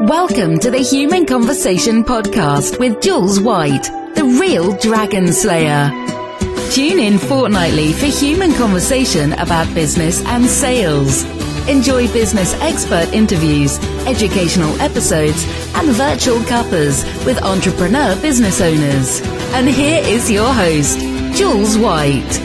Welcome to the Human Conversation podcast with Jules White, the real Dragon Slayer. Tune in fortnightly for human conversation about business and sales. Enjoy business expert interviews, educational episodes, and virtual cuppers with entrepreneur business owners. And here is your host, Jules White.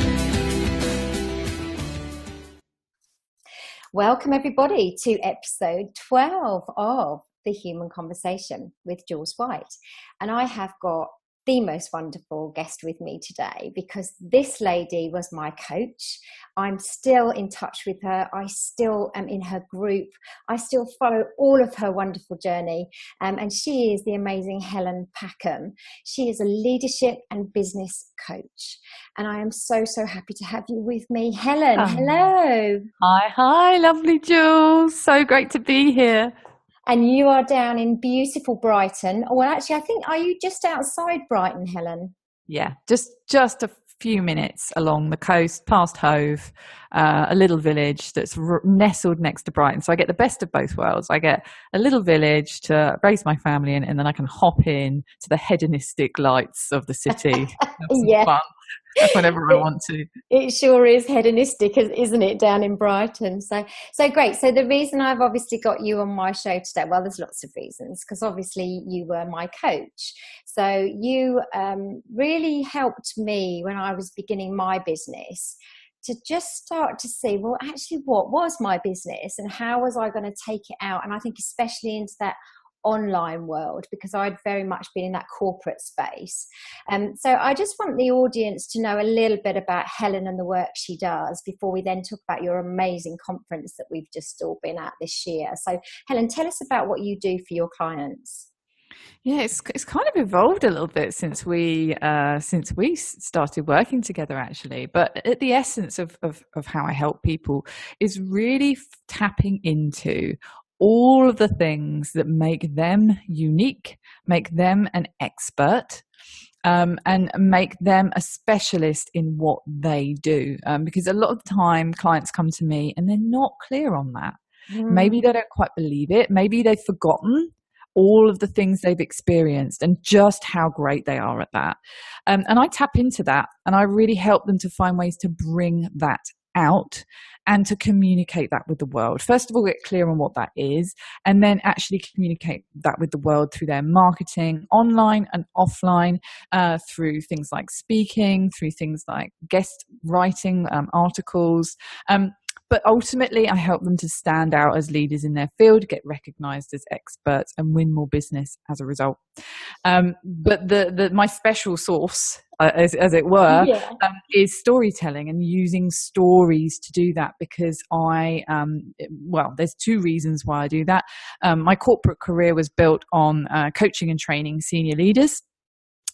Welcome everybody to episode 12 of The Human Conversation with Jules White. And I have got the most wonderful guest with me today because this lady was my coach. I'm still in touch with her. I still am in her group. I still follow all of her wonderful journey. And she is the amazing Helen Packham. She is a leadership and business coach. And I am so happy to have you with me. Helen, hello. Hi, lovely Jules. So great to be here. And you are down in beautiful Brighton. Well, actually, I think, are you just outside Brighton, Helen? Yeah, just a few minutes along the coast, past Hove, a little village that's nestled next to Brighton. So I get the best of both worlds. I get a little village to raise my family in, and then I can hop in to the hedonistic lights of the city. Yeah. Fun whenever I want to. It sure is hedonistic, isn't it, down in Brighton? So great. So the reason I've obviously got you on my show today, well, there's lots of reasons, because obviously you were my coach. So you really helped me when I was beginning my business to just start to see, well, actually, what was my business and how was I going to take it out? And I think especially into that online world, because I'd very much been in that corporate space. So I just want the audience to know a little bit about Helen and the work she does before we then talk about your amazing conference that we've just all been at this year. So Helen, tell us about what you do for your clients. Yeah, it's kind of evolved a little bit since we started working together, actually. But at the essence of how I help people is really tapping into all of the things that make them unique, make them an expert, and make them a specialist in what they do. Because a lot of the time clients come to me and they're not clear on that. Maybe they don't quite believe it. Maybe they've forgotten all of the things they've experienced and just how great they are at that. And I tap into that and I really help them to find ways to bring that out and to communicate that with the world. First of all, get clear on what that is, and then actually communicate that with the world through their marketing, online and offline, through things like speaking, through things like guest writing, articles. But ultimately, I help them to stand out as leaders in their field, get recognized as experts, and win more business as a result. But my special sauce, as it were, is storytelling and using stories to do that, because there's two reasons why I do that. My corporate career was built on coaching and training senior leaders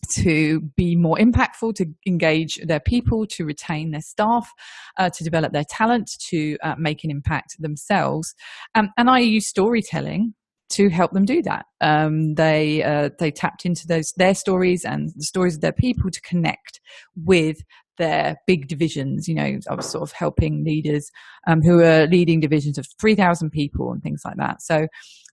to be more impactful, to engage their people, to retain their staff, to develop their talent, to make an impact themselves. And I use storytelling to help them do that. They tapped into their stories and the stories of their people to connect with their big divisions. You know, I was sort of helping leaders who are leading divisions of 3,000 people and things like that. So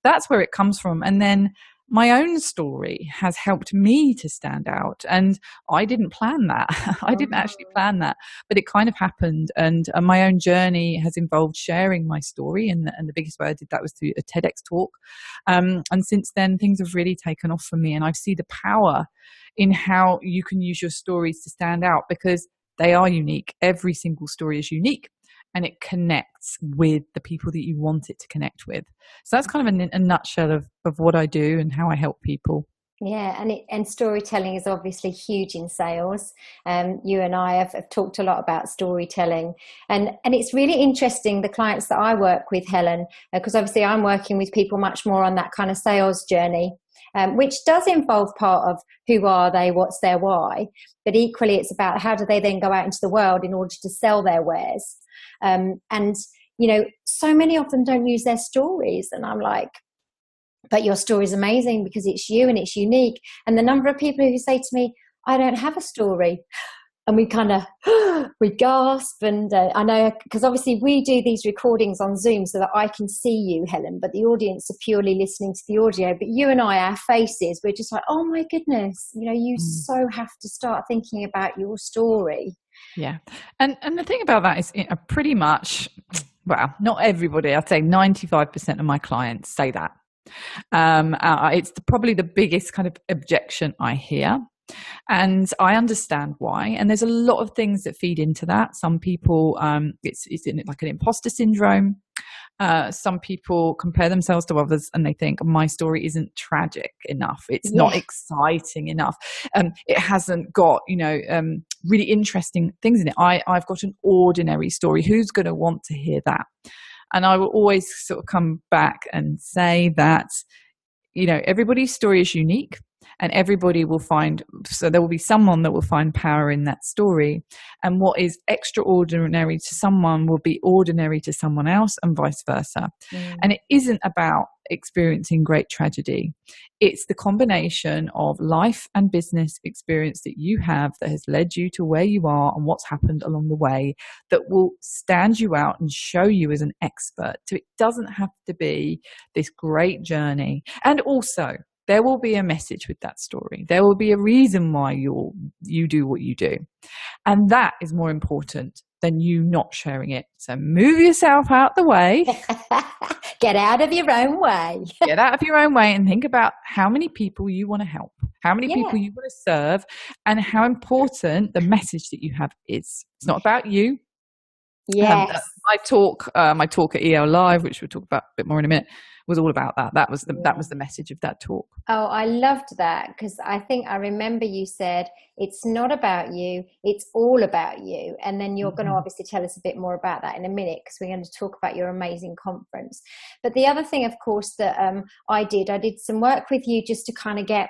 that's where it comes from. And then my own story has helped me to stand out, and I didn't plan that. I didn't actually plan that, but it kind of happened. And my own journey has involved sharing my story, and the biggest way I did that was through a TEDx talk. And since then, things have really taken off for me, and I see the power in how you can use your stories to stand out, because they are unique. Every single story is unique, and it connects with the people that you want it to connect with. So that's kind of a nutshell of what I do and how I help people. Yeah, and storytelling is obviously huge in sales. You and I have talked a lot about storytelling, and it's really interesting, the clients that I work with, Helen, because obviously I'm working with people much more on that kind of sales journey, which does involve part of who are they, what's their why, but equally it's about how do they then go out into the world in order to sell their wares. And, you know, so many of them don't use their stories. And I'm like, but your story is amazing because it's you and it's unique. And the number of people who say to me, I don't have a story. and we kind of, we gasp. And I know, because obviously we do these recordings on Zoom so that I can see you, Helen, but the audience are purely listening to the audio. But you and I, our faces, we're just like, oh my goodness, you so have to start thinking about your story. Yeah. And the thing about that is pretty much, well, not everybody, I'd say 95% of my clients say that. It's probably the biggest kind of objection I hear. And I understand why. And there's a lot of things that feed into that. Some people, it's like an imposter syndrome. Some people compare themselves to others and they think my story isn't tragic enough. It's not exciting enough. It hasn't got, really interesting things in it. I've got an ordinary story. Who's going to want to hear that? And I will always sort of come back and say that, everybody's story is unique. And everybody will so there will be someone that will find power in that story. And what is extraordinary to someone will be ordinary to someone else, and vice versa. And it isn't about experiencing great tragedy. It's the combination of life and business experience that you have that has led you to where you are and what's happened along the way that will stand you out and show you as an expert. So it doesn't have to be this great journey. And also, there will be a message with that story. There will be a reason why you do what you do. And that is more important than you not sharing it. So move yourself out the way. Get out of your own way. Get out of your own way and think about how many people you want to help, how many people you want to serve, and how important the message that you have is. It's not about you. Yes. My talk at EL Live, which we'll talk about a bit more in a minute, was all about that. That was the message of that talk. Oh, I loved that, because I think I remember you said it's not about you, it's all about you. And then you're going to obviously tell us a bit more about that in a minute, because we're going to talk about your amazing conference. But the other thing, of course, that I did some work with you just to kind of get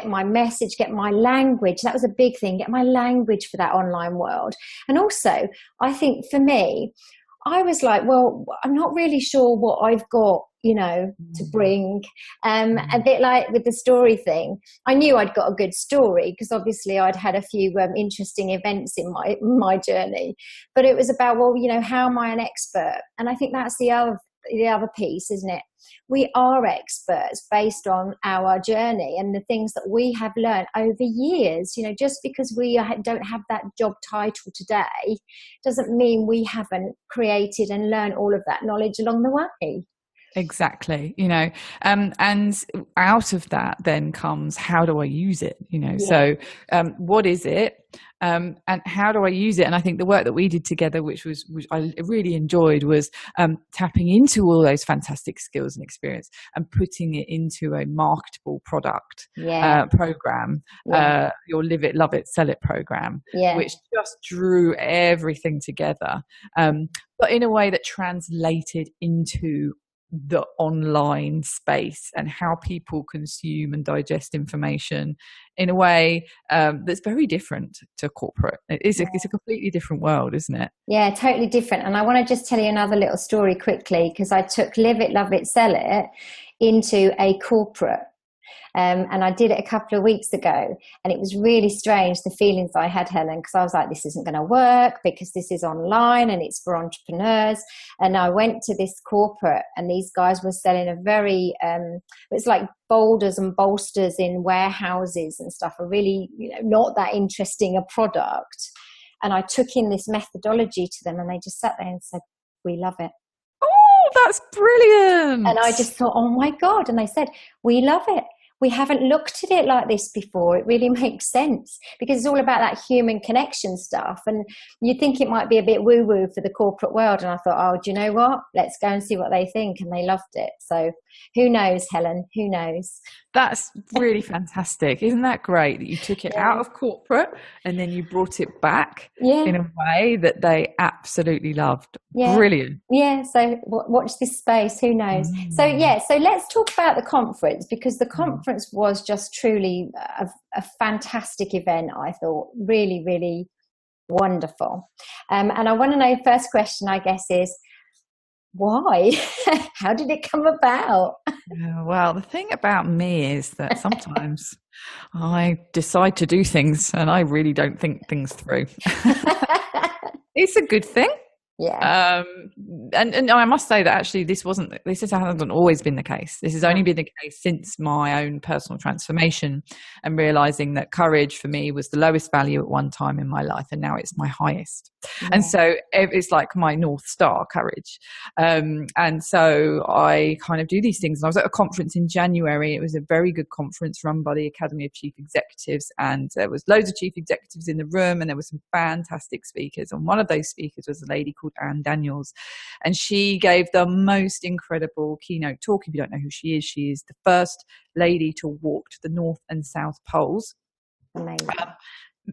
my message, get my language. That was a big thing, get my language for that online world. And also, I think for me, I was like, well, I'm not really sure what I've got, to bring. A bit like with the story thing. I knew I'd got a good story because obviously I'd had a few interesting events in my journey. But it was about, well, how am I an expert? And I think that's the other piece, isn't it? We are experts based on our journey and the things that we have learned over years. Just because we don't have that job title today doesn't mean we haven't created and learned all of that knowledge along the way. Exactly. And out of that then comes, how do I use it? So what is it? And how do I use it? And I think the work that we did together, which I really enjoyed, was tapping into all those fantastic skills and experience and putting it into a marketable product program, your Live It, Love It, Sell It program, which just drew everything together, but in a way that translated into the online space and how people consume and digest information in a way that's very different to corporate. It's a completely different world, isn't it? Yeah, totally different. And I want to just tell you another little story quickly, because I took Live It, Love It, Sell It into a corporate. And I did it a couple of weeks ago, and it was really strange, the feelings I had, Helen, because I was like, this isn't going to work because this is online and it's for entrepreneurs. And I went to this corporate, and these guys were selling a very, it's like boulders and bolsters in warehouses and stuff, a really, not that interesting a product. And I took in this methodology to them, and they just sat there and said, we love it. Oh, that's brilliant. And I just thought, oh my God. And they said, we love it. We haven't looked at it like this before. It really makes sense, because it's all about that human connection stuff. And you'd think it might be a bit woo-woo for the corporate world. And I thought, oh, do you know what? Let's go and see what they think. And they loved it. So who knows, Helen? Who knows? That's really fantastic. Isn't that great that you took it out of corporate and then you brought it back in a way that they absolutely loved? Brilliant. Yeah. So watch this space. Who knows? So let's talk about the conference, because the conference was just truly a fantastic event. I thought really, really wonderful. And I want to know, first question, I guess, is Why? How did it come about? Yeah, well, the thing about me is that sometimes I decide to do things and I really don't think things through. It's a good thing. Yeah. And I must say that actually this hasn't always been the case. This has only been the case since my own personal transformation and realizing that courage for me was the lowest value at one time in my life, and now it's my highest. Yeah. And so it's like my North Star, courage. And so I kind of do these things. And I was at a conference in January. It was a very good conference run by the Academy of Chief Executives, and there was loads of chief executives in the room, and there were some fantastic speakers. And one of those speakers was a lady called Anne Daniels, and she gave the most incredible keynote talk. If you don't know who she is the first lady to walk to the North and South Poles.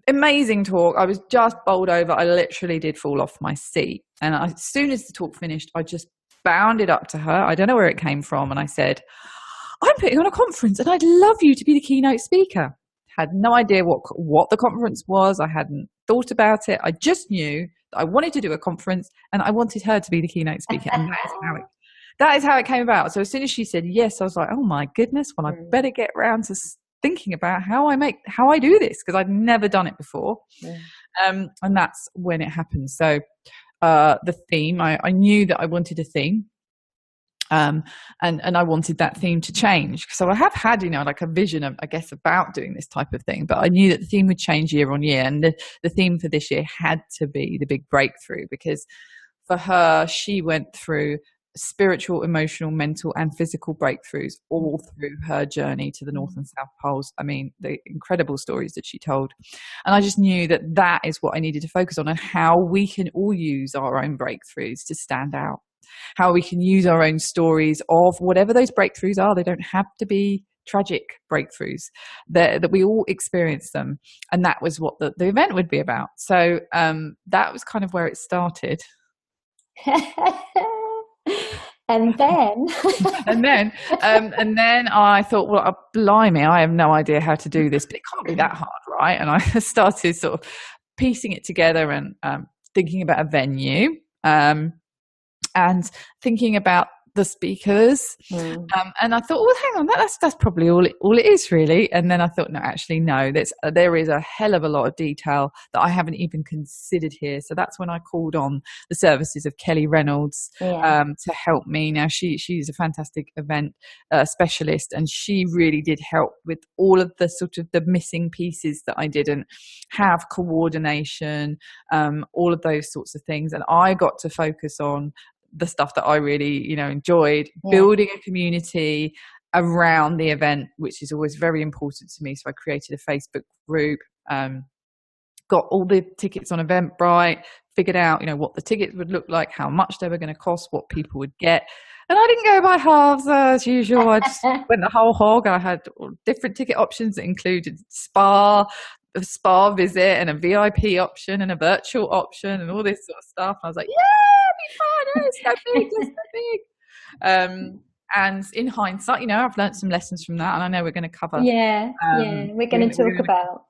Amazing talk. I was just bowled over. I literally did fall off my seat. And as soon as the talk finished, I just bounded up to her. I don't know where it came from. And I said, I'm putting on a conference and I'd love you to be the keynote speaker. Had no idea what the conference was. I hadn't thought about it. I just knew that I wanted to do a conference and I wanted her to be the keynote speaker. And that is how it came about. So as soon as she said yes, I was like, oh my goodness, well, I better get around to thinking about how I do this, because I'd never done it before. And that's when it happened. So the theme, I knew that I wanted a theme. And I wanted that theme to change. So I have had, like a vision of, I guess, about doing this type of thing, but I knew that the theme would change year on year. And the theme for this year had to be the big breakthrough, because for her, she went through spiritual, emotional, mental, and physical breakthroughs all through her journey to the North and South Poles. I mean, the incredible stories that she told. And I just knew that that is what I needed to focus on, and how we can all use our own breakthroughs to stand out. How we can use our own stories of whatever those breakthroughs are. They don't have to be tragic breakthroughs, that we all experience them. And that was what the event would be about. So that was kind of where it started. And then and then I thought, well, blimey, I have no idea how to do this, but it can't be that hard, right? And I started sort of piecing it together and thinking about a venue, and thinking about the speakers. And I thought, well, hang on, that's probably all it is, really. And then I thought, no, there is a hell of a lot of detail that I haven't even considered here. So that's when I called on the services of Kelly Reynolds to help me. Now she's a fantastic event specialist, and she really did help with all of the sort of the missing pieces that I didn't have, coordination, all of those sorts of things. And I got to focus on the stuff that I really, enjoyed, building a community around the event, which is always very important to me. So I created a Facebook group, got all the tickets on Eventbrite, figured out, what the tickets would look like, how much they were going to cost, what people would get. And I didn't go by halves as usual. I just went the whole hog. I had different ticket options that included a spa visit and a VIP option and a virtual option and all this sort of stuff. And I was like, it's so big, it's so big. And in hindsight, I've learned some lessons from that, and I know we're going to cover. We're going to talk about.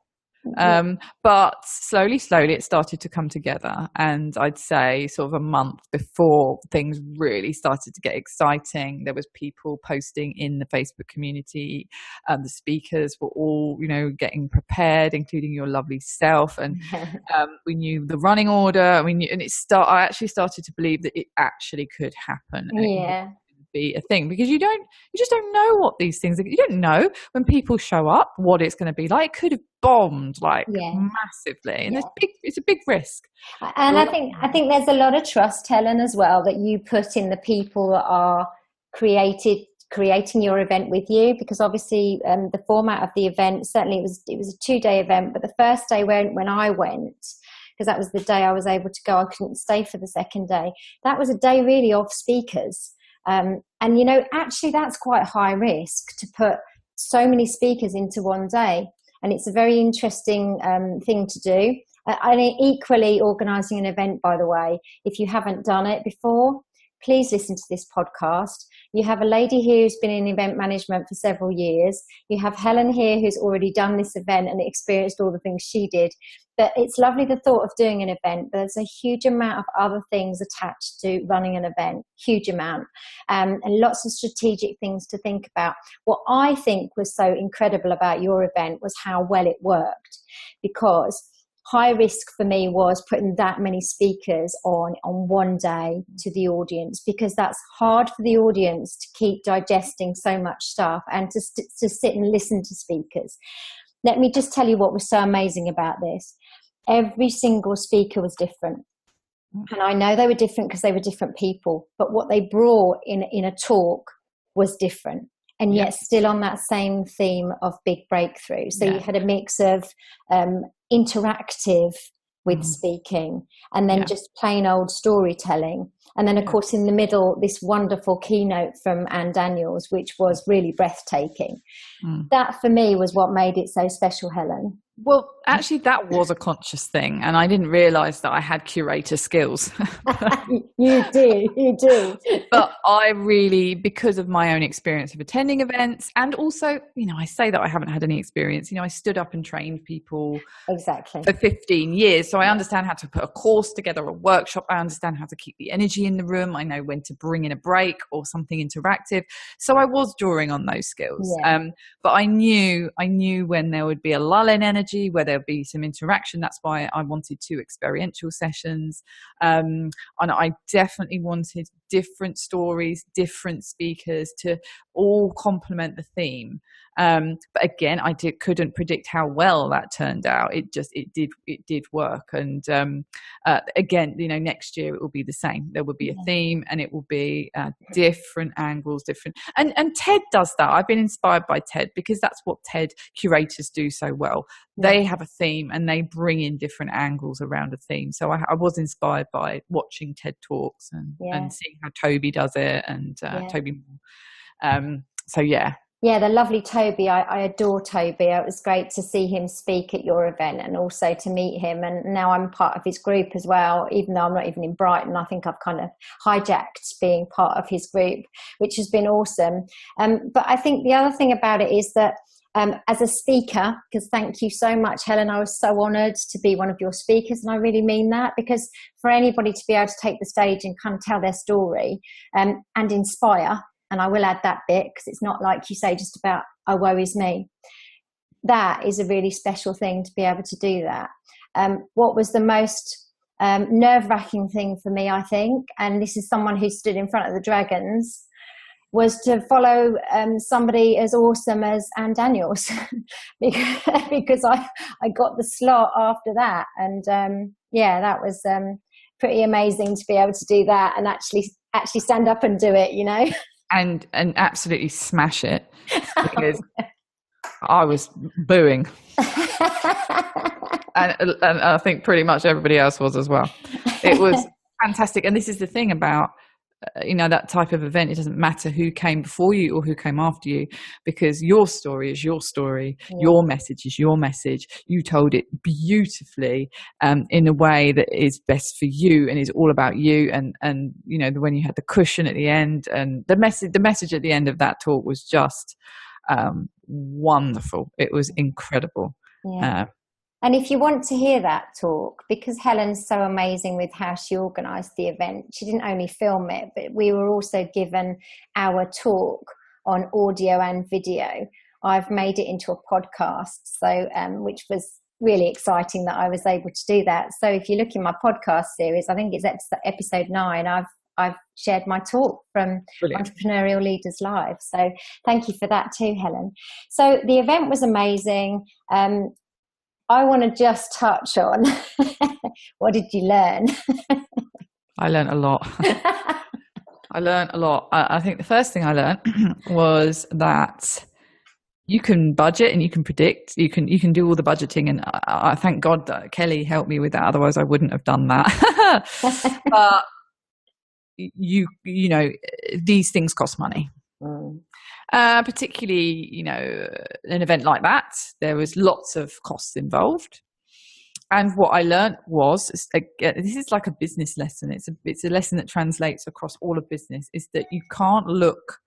But slowly it started to come together, and I'd say sort of a month before things really started to get exciting, there was people posting in the Facebook community. The speakers were all, getting prepared, including your lovely self, and we knew the running order. I actually started to believe that it actually could happen. Be a thing, because you just don't know what these things are. You don't know when people show up what it's going to be like. It could have bombed massively, and it's a big risk. And I think there's a lot of trust, Helen, as well, that you put in the people that are creating your event with you, because obviously the format of the event, certainly it was a 2-day event, but the first day when I went, because that was the day I was able to go, I couldn't stay for the second day. That was a day really of speakers. And actually that's quite high risk to put so many speakers into one day, and it's a very interesting thing to do. And equally, organising an event, by the way, if you haven't done it before, please listen to this podcast. You have a lady here who's been in event management for several years. You have Helen here who's already done this event and experienced all the things she did. But it's lovely, the thought of doing an event. There's a huge amount of other things attached to running an event, huge amount, and lots of strategic things to think about. What I think was so incredible about your event was how well it worked, because high risk for me was putting that many speakers on one day to the audience, because that's hard for the audience to keep digesting so much stuff and to sit and listen to speakers. Let me just tell you what was so amazing about this. Every single speaker was different. And I know they were different because they were different people, but what they brought in a talk was different. And yet still on that same theme of big breakthrough. So you had a mix of interactive with speaking, and then just plain old storytelling. And then, of course, in the middle, this wonderful keynote from Anne Daniels, which was really breathtaking. That, for me, was what made it so special, Helen. Well, actually, that was a conscious thing, and I didn't realise that I had curator skills. You do. But I really, because of my own experience of attending events, and also, I say that I haven't had any experience. I stood up and trained people for 15 years, so I understand how to put a course together, a workshop. I understand how to keep the energy in the room. I know when to bring in a break or something interactive. So I was drawing on those skills. But I knew when there would be a lull in energy, where there'll be some interaction. That's why I wanted 2 experiential sessions. And I definitely wanted different stories, different speakers to all complement the theme. But again, I couldn't predict how well that turned out. It did work. And again, next year it will be the same. There will be a theme, and it will be different angles, and TED does that. I've been inspired by TED because that's what TED curators do so well. They have a theme and they bring in different angles around a theme. So I was inspired by watching TED Talks and seeing how Toby does it, and Toby. Yeah, the lovely Toby. I adore Toby. It was great to see him speak at your event and also to meet him. And now I'm part of his group as well, even though I'm not even in Brighton. I think I've kind of hijacked being part of his group, which has been awesome. But I think the other thing about it is that as a speaker, because thank you so much, Helen, I was so honoured to be one of your speakers, and I really mean that, because for anybody to be able to take the stage and kind of tell their story and inspire, and I will add that bit because it's not, like you say, just about, oh, woe is me. That is a really special thing to be able to do that. What was the most nerve-wracking thing for me, I think, and this is someone who stood in front of the dragons, was to follow somebody as awesome as Anne Daniels because I got the slot after that. And that was pretty amazing to be able to do that and actually stand up and do it, And absolutely smash it, because I was booing. and I think pretty much everybody else was as well. It was fantastic. And this is the thing about, that type of event. It doesn't matter who came before you or who came after you, because your story is your story. Your message is your message. You told it beautifully in a way that is best for you and is all about you. And when you had the cushion at the end, and the message at the end of that talk was just wonderful. It was incredible. And if you want to hear that talk, because Helen's so amazing with how she organised the event, she didn't only film it, but we were also given our talk on audio and video. I've made it into a podcast, so which was really exciting that I was able to do that. So if you look in my podcast series, I think it's episode 9, I've shared my talk from Entrepreneurial Leaders Live. So thank you for that too, Helen. So the event was amazing. I want to just touch on what did you learn? I learned a lot. I think the first thing I learned was that you can budget and you can predict. You can do all the budgeting, and I thank God that Kelly helped me with that. Otherwise, I wouldn't have done that. But these things cost money. Particularly, an event like that, there was lots of costs involved. And what I learned was, this is like a business lesson. It's a lesson that translates across all of business, is that you can't look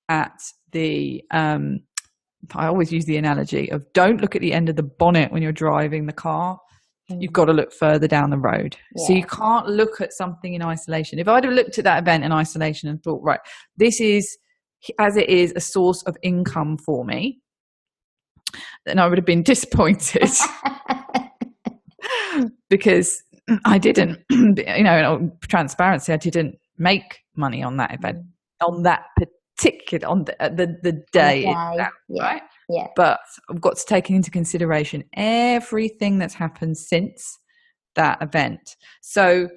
at the, I always use the analogy of, don't look at the end of the bonnet when you're driving the car. You've got to look further down the road. Yeah. So you can't look at something in isolation. If I'd have looked at that event in isolation and thought, right, this is, as it is, a source of income for me, then I would have been disappointed. Because I didn't, transparency, I didn't make money on that event, on that particular, on the day. Itself, right? Yeah. But I've got to take into consideration everything that's happened since that event. So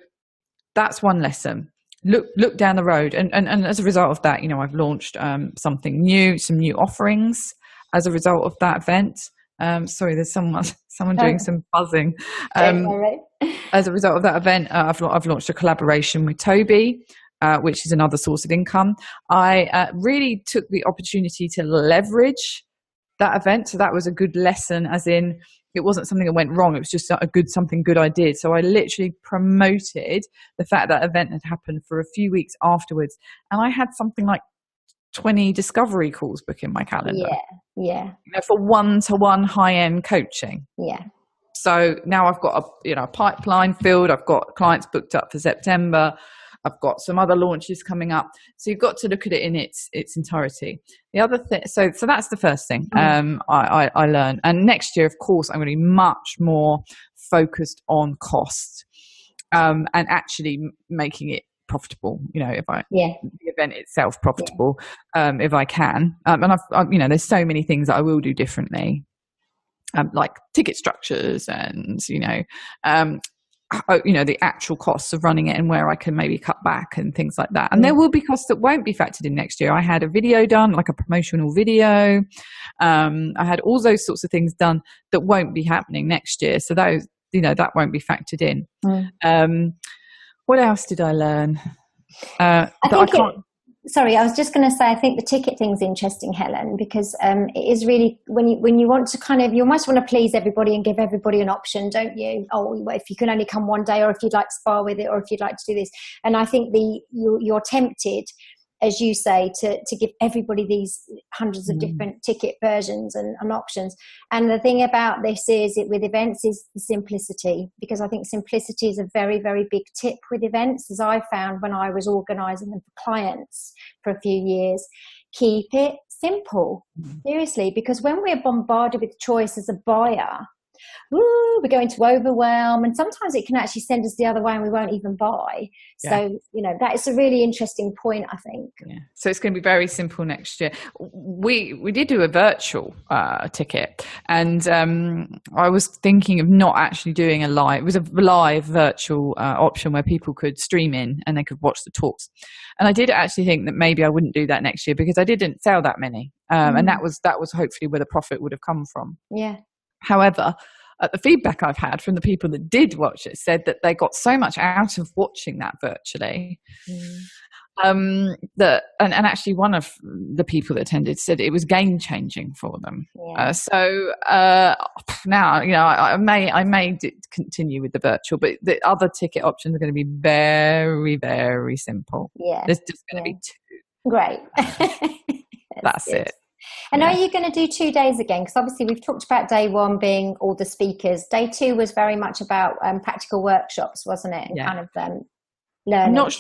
that's one lesson. Look down the road. And as a result of that, I've launched something new, some new offerings as a result of that event. Sorry, there's someone doing some buzzing. As a result of that event, I've launched a collaboration with Toby, which is another source of income. I really took the opportunity to leverage that event. So that was a good lesson, as in it wasn't something that went wrong. It was just something good I did. So I literally promoted the fact that event had happened for a few weeks afterwards. And I had something like 20 discovery calls booked in my calendar. Yeah. For one-to-one high-end coaching. Yeah. So now I've got a pipeline filled. I've got clients booked up for September. I've got some other launches coming up. So you've got to look at it in its entirety. The other thing, so that's the first thing I learned. And next year, of course, I'm going to be much more focused on cost and actually making it profitable. The event itself profitable, if I can. And I've there's so many things that I will do differently, like ticket structures and the actual costs of running it and where I can maybe cut back and things like that. And there will be costs that won't be factored in next year. I had a video done, like a promotional video. I had all those sorts of things done that won't be happening next year. So those, that won't be factored in. What else did I learn? Sorry, I was just going to say, I think the ticket thing's interesting, Helen, because it is really, when you want to you almost want to please everybody and give everybody an option, don't you? Oh, if you can only come one day, or if you'd like to spar with it, or if you'd like to do this. And I think you're tempted, as you say, to give everybody these hundreds of different ticket versions and options. And the thing about this is, with events, is the simplicity, because I think simplicity is a very, very big tip with events, as I found when I was organising them for clients for a few years. Keep it simple, seriously, because when we're bombarded with choice as a buyer, we go into overwhelm, and sometimes it can actually send us the other way and we won't even buy. So that is a really interesting point, I think. So it's going to be very simple next year. We did do a virtual ticket, and I was thinking of not actually doing a live. It was a live virtual option where people could stream in and they could watch the talks. And I did actually think that maybe I wouldn't do that next year, because I didn't sell that many, and that was hopefully where the profit would have come from. However, the feedback I've had from the people that did watch it said that they got so much out of watching that virtually. That actually one of the people that attended said it was game changing for them. Now I may continue with the virtual, but the other ticket options are going to be very, very simple. There's just going to be two. Great. That's it. And are you going to do 2 days again? Because obviously we've talked about day one being all the speakers. Day two was very much about practical workshops, wasn't it? And kind of learning.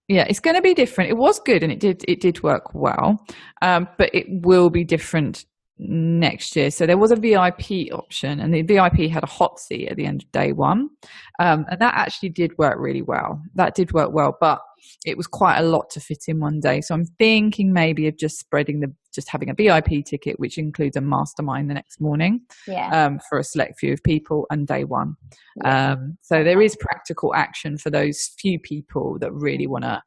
It's going to be different. It was good and it did work well, but it will be different next year. So there was a VIP option, and the VIP had a hot seat at the end of day one, and that actually did work really well. But it was quite a lot to fit in one day. So I'm thinking maybe of just having a VIP ticket, which includes a mastermind the next morning, for a select few of people, and day one. So there is practical action for those few people that really want to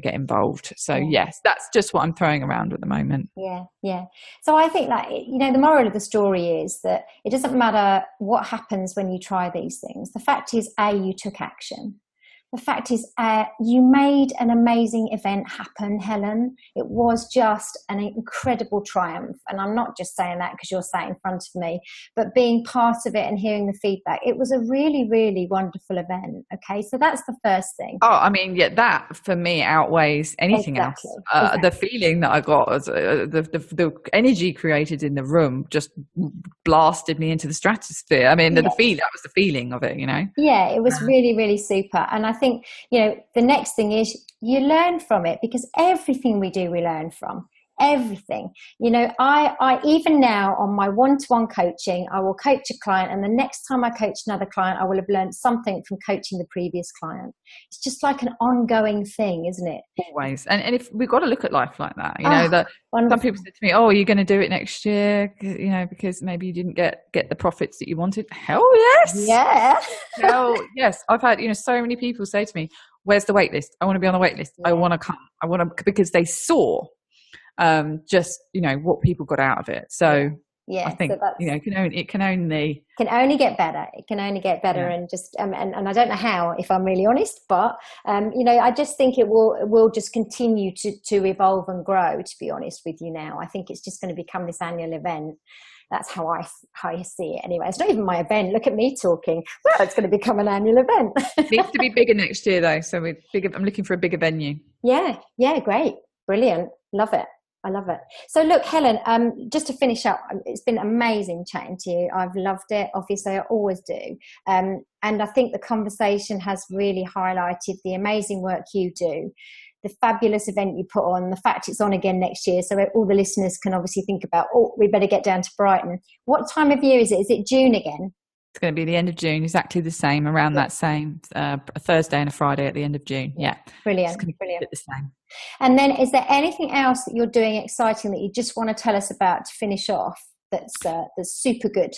get involved. So yes, that's just what I'm throwing around at the moment. So I think that, the moral of the story is that it doesn't matter what happens when you try these things. The fact is, you took action. the fact is, you made an amazing event happen, Helen. It was just an incredible triumph. And I'm not just saying that because you're sat in front of me, but being part of it and hearing the feedback. It was a really, really wonderful event. Okay, so that's the first thing. Oh, I mean, yeah, that for me outweighs anything else. The feeling that I got, the energy created in the room just blasted me into the stratosphere. I mean, that was the feeling of it, you know? Yeah, it was really, really super. And I think, you know, the next thing is you learn from it, because everything we do, we learn from. Everything. You know, I even now on my one-to-one coaching, I will coach a client, and the next time I coach another client, I will have learned something from coaching the previous client. It's just like an ongoing thing, isn't it? Always. And if we've got to look at life like that, you know, that some people said to me, oh, you're going to do it next year, you know, because maybe you didn't get the profits that you wanted. Hell yes. Yeah. Hell yes. I've had, you know, so many people say to me, where's the wait list? I want to be on the wait list. Yeah. I want to come. because they saw just, you know, what people got out of it. So yeah, I think, so you know, it can only get better. It can only get better. Yeah. And just, and I don't know how, if I'm really honest, but, you know, I just think it will just continue to evolve and grow, to be honest with you now. I think it's just going to become this annual event. That's how I see it anyway. It's not even my event. Look at me talking. Well, it's going to become an annual event. It needs to be bigger next year though. So I'm looking for a bigger venue. Yeah. Great. Brilliant. Love it. I love it. So look, Helen, just to finish up, it's been amazing chatting to you. I've loved it. Obviously, I always do. And I think the conversation has really highlighted the amazing work you do, the fabulous event you put on, the fact it's on again next year. So all the listeners can obviously think about, we better get down to Brighton. What time of year is it? Is it June again? It's going to be the end of June, exactly the same, around that same a Thursday and a Friday at the end of June. Yeah. Brilliant. It's going to be the same. And then is there anything else that you're doing exciting that you just want to tell us about to finish off that's super good?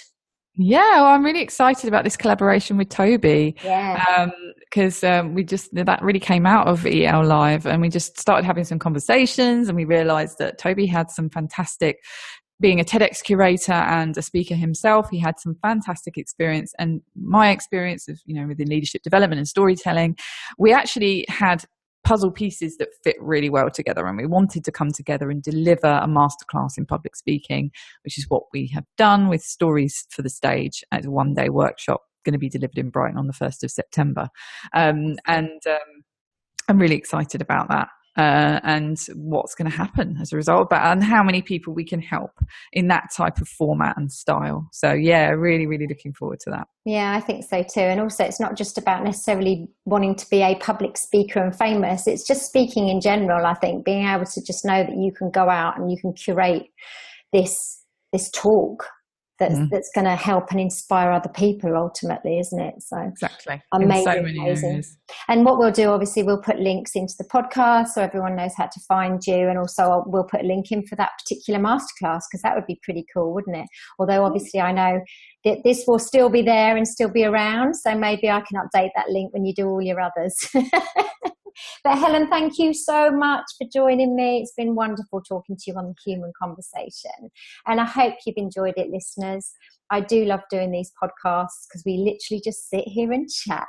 Yeah, well, I'm really excited about this collaboration with Toby. Yeah. Because that really came out of EL Live, and we just started having some conversations, and we realized that Toby had some fantastic, being a TEDx curator and a speaker himself, he had some fantastic experience, and my experience of, you know, within leadership development and storytelling, we actually had puzzle pieces that fit really well together, and we wanted to come together and deliver a masterclass in public speaking, which is what we have done with Stories for the Stage as a one-day workshop going to be delivered in Brighton on the 1st of September. And I'm really excited about that. And what's going to happen as a result of that, and how many people we can help in that type of format and style. So yeah, really, really looking forward to that. Yeah, I think so too. And also it's not just about necessarily wanting to be a public speaker and famous. It's just speaking in general. I think being able to just know that you can go out and you can curate this talk that's going to help and inspire other people ultimately, isn't it? So exactly. Amazing. And what we'll do, obviously, we'll put links into the podcast so everyone knows how to find you, and also we'll put a link in for that particular masterclass, because that would be pretty cool, wouldn't it? Although obviously I know that this will still be there and still be around, so maybe I can update that link when you do all your others. But Helen, thank you so much for joining me. It's been wonderful talking to you on the Human Conversation. And I hope you've enjoyed it, listeners. I do love doing these podcasts because we literally just sit here and chat.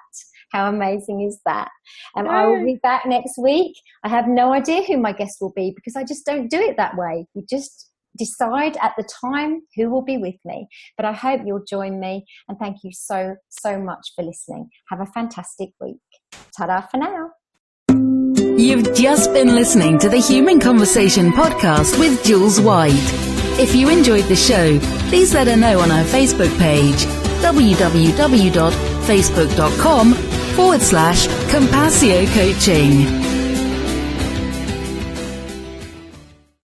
How amazing is that? And I will be back next week. I have no idea who my guest will be because I just don't do it that way. We just decide at the time who will be with me. But I hope you'll join me. And thank you so, so much for listening. Have a fantastic week. Ta-da for now. You've just been listening to the Human Conversation podcast with Jules White. If you enjoyed the show, please let her know on our Facebook page, www.facebook.com/Compassio Coaching.